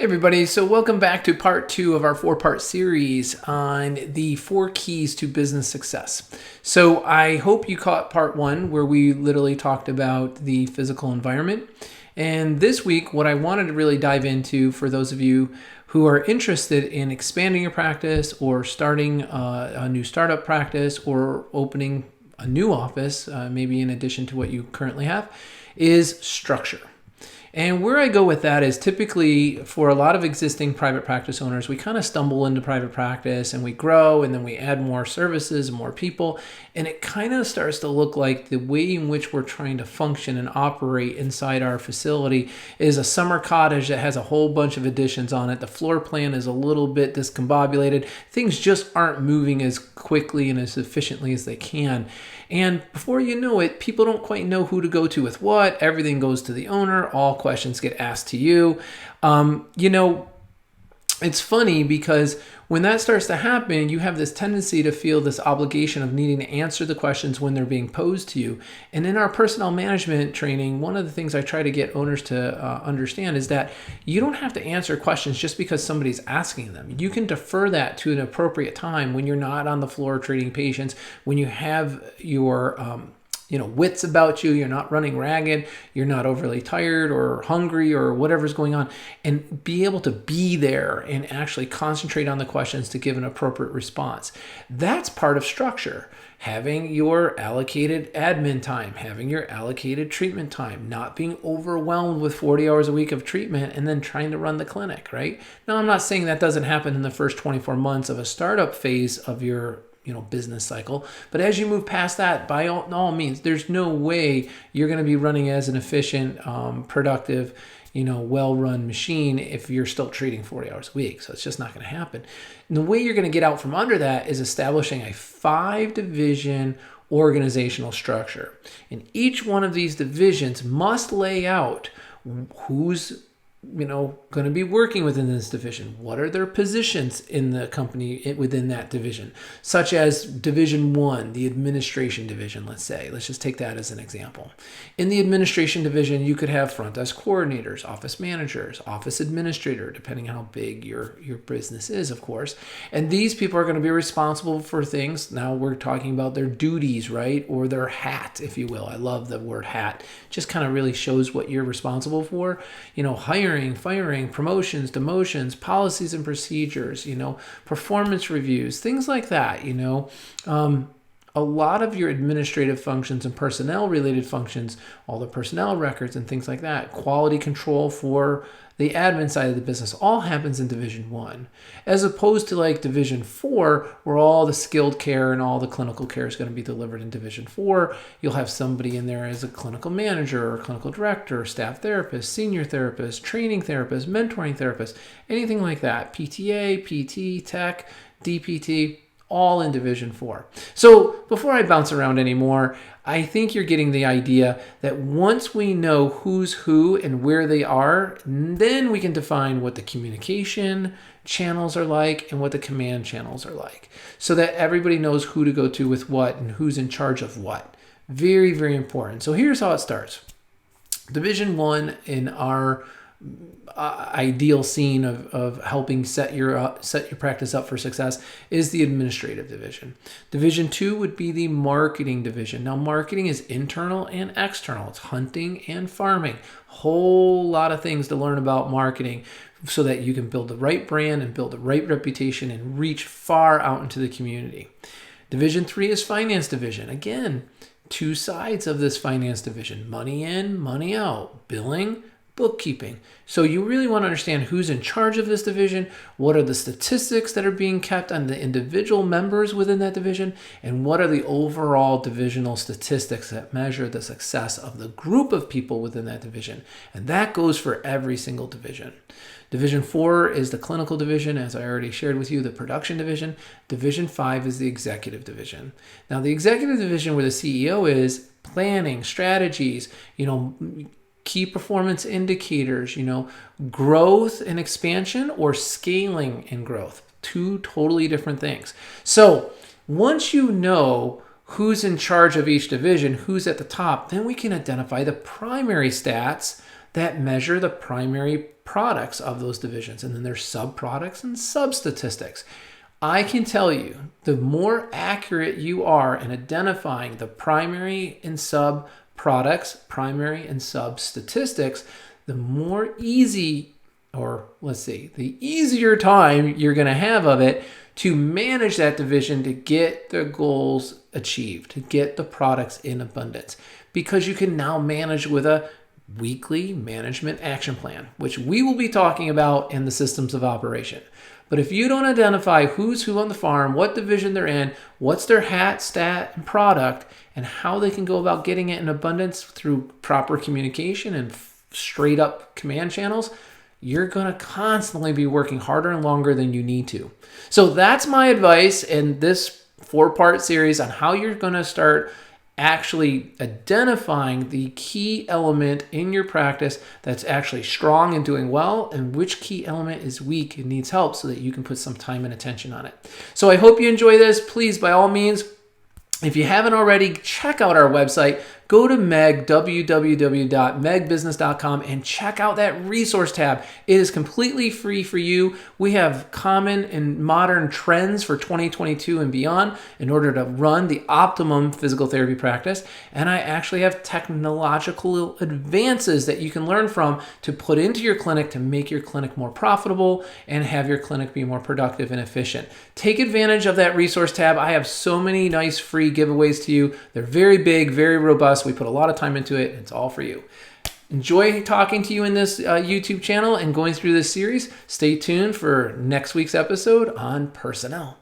Hey everybody, so welcome back to part 2 of our 4-part series on the 4 keys to business success. So I hope you caught part 1 where we literally talked about the physical environment. And this week, what I wanted to really dive into for those of you who are interested in expanding your practice or starting a new startup practice or opening a new office, maybe in addition to what you currently have, is structure. And where I go with that is typically for a lot of existing private practice owners, we kind of stumble into private practice and we grow and then we add more services and more people. And it kind of starts to look like the way in which we're trying to function and operate inside our facility is a summer cottage that has a whole bunch of additions on it. The floor plan is a little bit discombobulated. Things just aren't moving as quickly and as efficiently as they can. And before you know it, people don't quite know who to go to with what. Everything goes to the owner. All questions get asked to you. It's funny because when that starts to happen, you have this tendency to feel this obligation of needing to answer the questions when they're being posed to you. And in our personnel management training, one of the things I try to get owners to understand is that you don't have to answer questions just because somebody's asking them. You can defer that to an appropriate time when you're not on the floor treating patients, when you have your wits about you, you're not running ragged, you're not overly tired or hungry or whatever's going on, and be able to be there and actually concentrate on the questions to give an appropriate response. That's part of structure. Having your allocated admin time, having your allocated treatment time, not being overwhelmed with 40 hours a week of treatment and then trying to run the clinic, right? Now, I'm not saying that doesn't happen in the first 24 months of a startup phase of your business cycle. But as you move past that, by all means, there's no way you're going to be running as an efficient, productive, well-run machine if you're still treating 40 hours a week. So it's just not going to happen. And the way you're going to get out from under that is establishing a 5-division organizational structure. And each one of these divisions must lay out who's going to be working within this division. What are their positions in the company within that division? Such as Division 1, the administration division, let's say. Let's just take that as an example. In the administration division, you could have front desk coordinators, office managers, office administrator, depending on how big your business is, of course. And these people are going to be responsible for things. Now we're talking about their duties, right? Or their hat, if you will. I love the word hat. Just kind of really shows what you're responsible for. Hiring, firing, promotions, demotions, policies and procedures, performance reviews, things like that, a lot of your administrative functions and personnel related functions, all the personnel records and things like that, quality control for the admin side of the business, all happens in Division 1, as opposed to like Division 4, where all the skilled care and all the clinical care is going to be delivered in Division 4. You'll have somebody in there as a clinical manager or clinical director, staff therapist, senior therapist, training therapist, mentoring therapist, anything like that, PTA, PT, tech, DPT, all in Division 4. So before I bounce around anymore, I think you're getting the idea that once we know who's who and where they are, then we can define what the communication channels are like and what the command channels are like, so that everybody knows who to go to with what and who's in charge of what. Very, very important. So here's how it starts. Division 1 in our ideal scene of helping set your practice up for success is the administrative division. Division 2 would be the marketing division. Now, marketing is internal and external. It's hunting and farming. Whole lot of things to learn about marketing so that you can build the right brand and build the right reputation and reach far out into the community. Division 3 is finance division. Again, 2 sides of this finance division: money in, money out, billing, bookkeeping. So you really want to understand who's in charge of this division, what are the statistics that are being kept on the individual members within that division, and what are the overall divisional statistics that measure the success of the group of people within that division. And that goes for every single division. Division 4 is the clinical division, as I already shared with you, the production division. Division 5 is the executive division. Now, the executive division, where the CEO is planning, strategies, key performance indicators, growth and expansion or scaling and growth. 2 totally different things. So once you know who's in charge of each division, who's at the top, then we can identify the primary stats that measure the primary products of those divisions. And then there's sub-products and sub-statistics. I can tell you, the more accurate you are in identifying the primary and sub-products, primary and sub-statistics, the more easy, or let's see, the easier time you're going to have of it to manage that division to get the goals achieved, to get the products in abundance. Because you can now manage with a weekly management action plan, which we will be talking about in the systems of operation. But if you don't identify who's who on the farm, what division they're in, what's their hat, stat, and product, and how they can go about getting it in abundance through proper communication and straight up command channels, you're going to constantly be working harder and longer than you need to. So that's my advice in this 4-part series on how you're going to start actually identifying the key element in your practice that's actually strong and doing well, and which key element is weak and needs help so that you can put some time and attention on it. So I hope you enjoy this. Please, by all means, if you haven't already, check out our website. Go to www.megbusiness.com and check out that resource tab. It is completely free for you. We have common and modern trends for 2022 and beyond in order to run the optimum physical therapy practice. And I actually have technological advances that you can learn from to put into your clinic to make your clinic more profitable and have your clinic be more productive and efficient. Take advantage of that resource tab. I have so many nice free giveaways to you. They're very big, very robust. We put a lot of time into it. It's all for you. Enjoy talking to you in this YouTube channel and going through this series. Stay tuned for next week's episode on personnel.